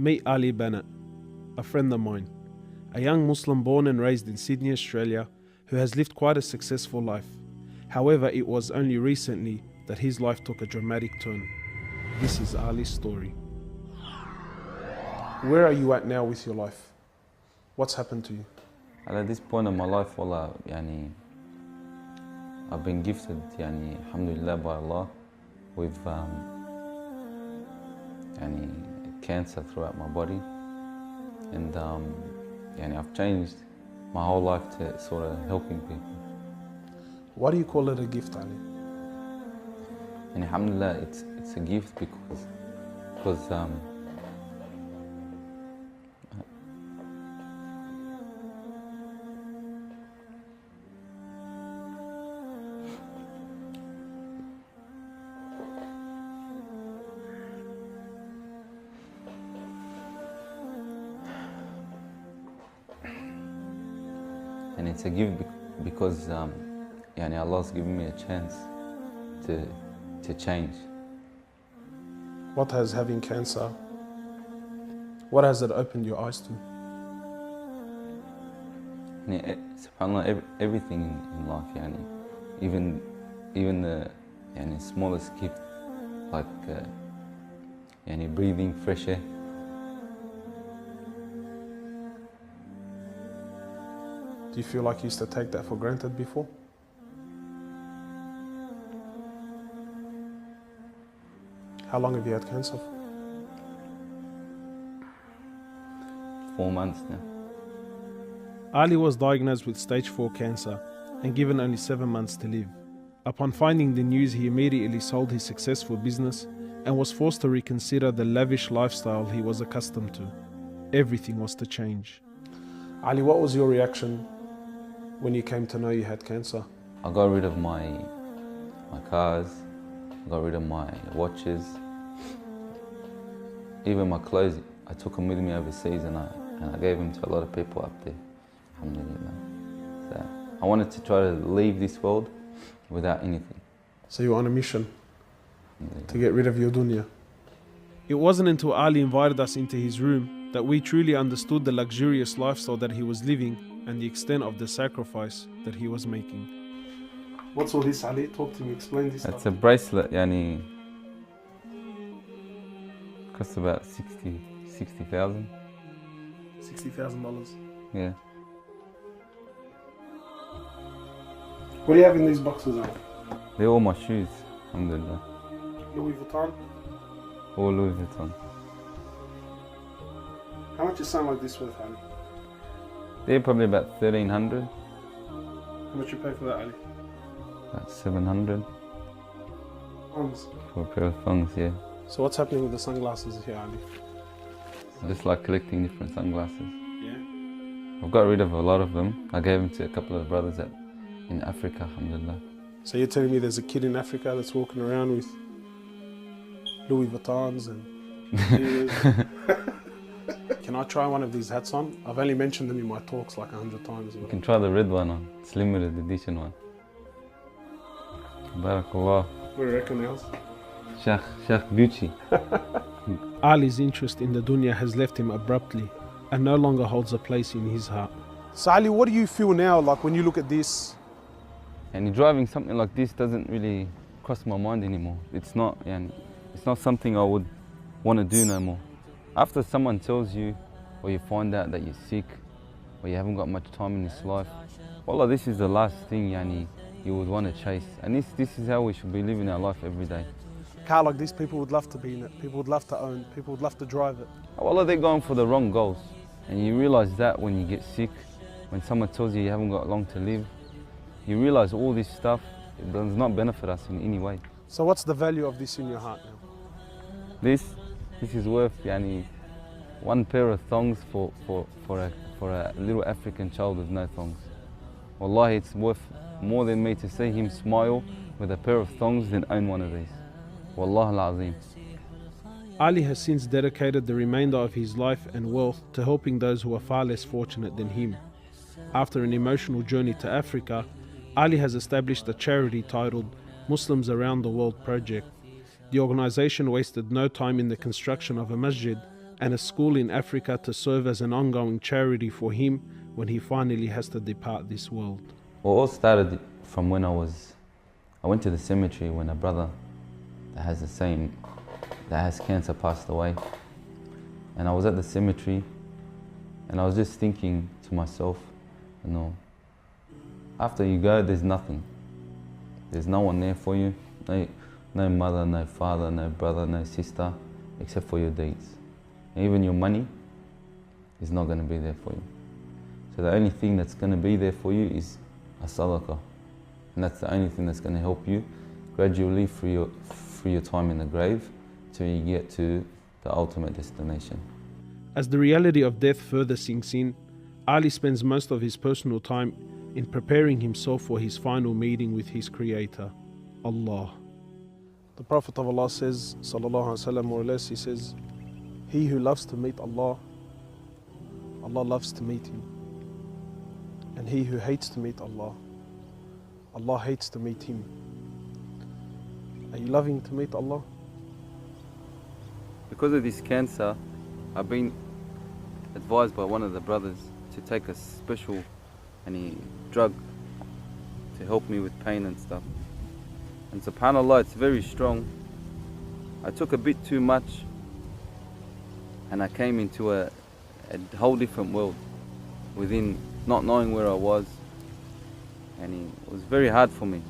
Meet Ali Banat, a friend of mine, a young Muslim born and raised in Sydney, Australia, who has lived quite a successful life. However, it was only recently that his life took a dramatic turn. This is Ali's story. Where are you at now with your life? What's happened to you? At this point in my life, والله I've been gifted alhamdulillah by Allah with cancer throughout my body, and I've changed my whole life to sort of helping people. Why do you call it a gift, Ali? And alhamdulillah, it's a gift because and it's a gift because Allah's given me a chance to change. What has having cancer, what has it opened your eyes to? SubhanAllah, everything in life, even the smallest gift, like breathing fresh air. Do you feel like you used to take that for granted before? How long have you had cancer for? 4 months now. Ali was diagnosed with stage 4 cancer and given only 7 months to live. Upon finding the news, he immediately sold his successful business and was forced to reconsider the lavish lifestyle he was accustomed to. Everything was to change. Ali, what was your reaction when you came to know you had cancer? I got rid of my cars, I got rid of my watches, even my clothes. I took them with me overseas and I gave them to a lot of people up there. Alhamdulillah. So I wanted to try to leave this world without anything. So you were on a mission to get rid of your dunya. It wasn't until Ali invited us into his room that we truly understood the luxurious lifestyle that he was living and the extent of the sacrifice that he was making. What's all this, Ali? Talk to me, explain this. It's a bracelet, costs about $60,000. $60,000. Yeah. What do you have in these boxes, Ali? They're all my shoes, alhamdulillah. Louis Vuitton? All Louis Vuitton. How much is something like this worth, Ali? They're probably about 1,300. How much you pay for that, Ali? About 700. Thongs. For a pair of thongs, yeah. So what's happening with the sunglasses here, Ali? I just like collecting different sunglasses. Yeah? I've got rid of a lot of them. I gave them to a couple of brothers in Africa, alhamdulillah. So you're telling me there's a kid in Africa that's walking around with Louis Vuittons and... Can I try one of these hats on? I've only mentioned them in my talks like 100 times. You can try the red one on. It's limited edition one. Barakallah. What do you reckon, else? Sheikh Gucci. Ali's interest in the dunya has left him abruptly and no longer holds a place in his heart. So Ali, what do you feel now, like when you look at this? And driving something like this doesn't really cross my mind anymore. It's not something I would want to do no more. After someone tells you, or you find out that you're sick, or you haven't got much time in this life, wallah, this is the last thing you would want to chase. And this is how we should be living our life every day. A car like this, people would love to be in it, people would love to own, people would love to drive it. Wallah, they're going for the wrong goals. And you realize that when you get sick, when someone tells you you haven't got long to live, you realize all this stuff, it does not benefit us in any way. So what's the value of this in your heart now? This is worth one pair of thongs for a little African child with no thongs. Wallahi, it's worth more than me to see him smile with a pair of thongs than own one of these. Wallah al-Azim. Ali has since dedicated the remainder of his life and wealth to helping those who are far less fortunate than him. After an emotional journey to Africa, Ali has established a charity titled Muslims Around the World Project. The organization wasted no time in the construction of a masjid and a school in Africa to serve as an ongoing charity for him when he finally has to depart this world. Well, it all started from when I went to the cemetery when a brother that has cancer passed away. And I was at the cemetery and I was just thinking to myself, you know, after you go, there's nothing. There's no one there for you. No mother, no father, no brother, no sister, except for your deeds. And even your money is not going to be there for you. So the only thing that's going to be there for you is a sadaqah. And that's the only thing that's going to help you gradually through your time in the grave till you get to the ultimate destination. As the reality of death further sinks in, Ali spends most of his personal time in preparing himself for his final meeting with his Creator, Allah. The Prophet of Allah says, sallallahu alaihi wasallam, more or less, he says, he who loves to meet Allah, Allah loves to meet him. And he who hates to meet Allah, Allah hates to meet him. Are you loving to meet Allah? Because of this cancer, I've been advised by one of the brothers to take a special drug to help me with pain and stuff. And subhanAllah, it's very strong. I took a bit too much and I came into a whole different world within not knowing where I was, and it was very hard for me.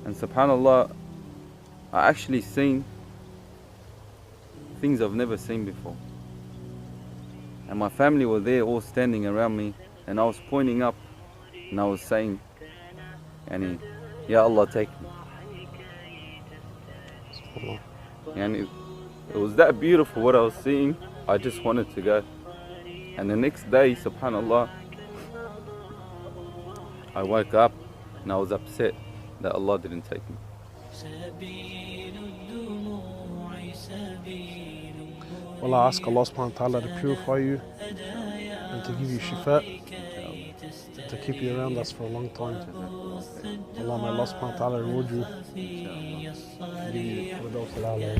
And subhanAllah, I actually seen things I've never seen before. And my family were there all standing around me, and I was pointing up and I was saying, Ya Allah, take me. And it was that beautiful what I was seeing. I just wanted to go. And the next day, subhanAllah, I woke up and I was upset that Allah didn't take me. Well, I ask Allah subhanahu wa ta'ala to purify you and to give you shifa, to keep you around us for a long time. Allah, may Allah subhanahu wa ta'ala reward you. Give you firdaus al-a'la.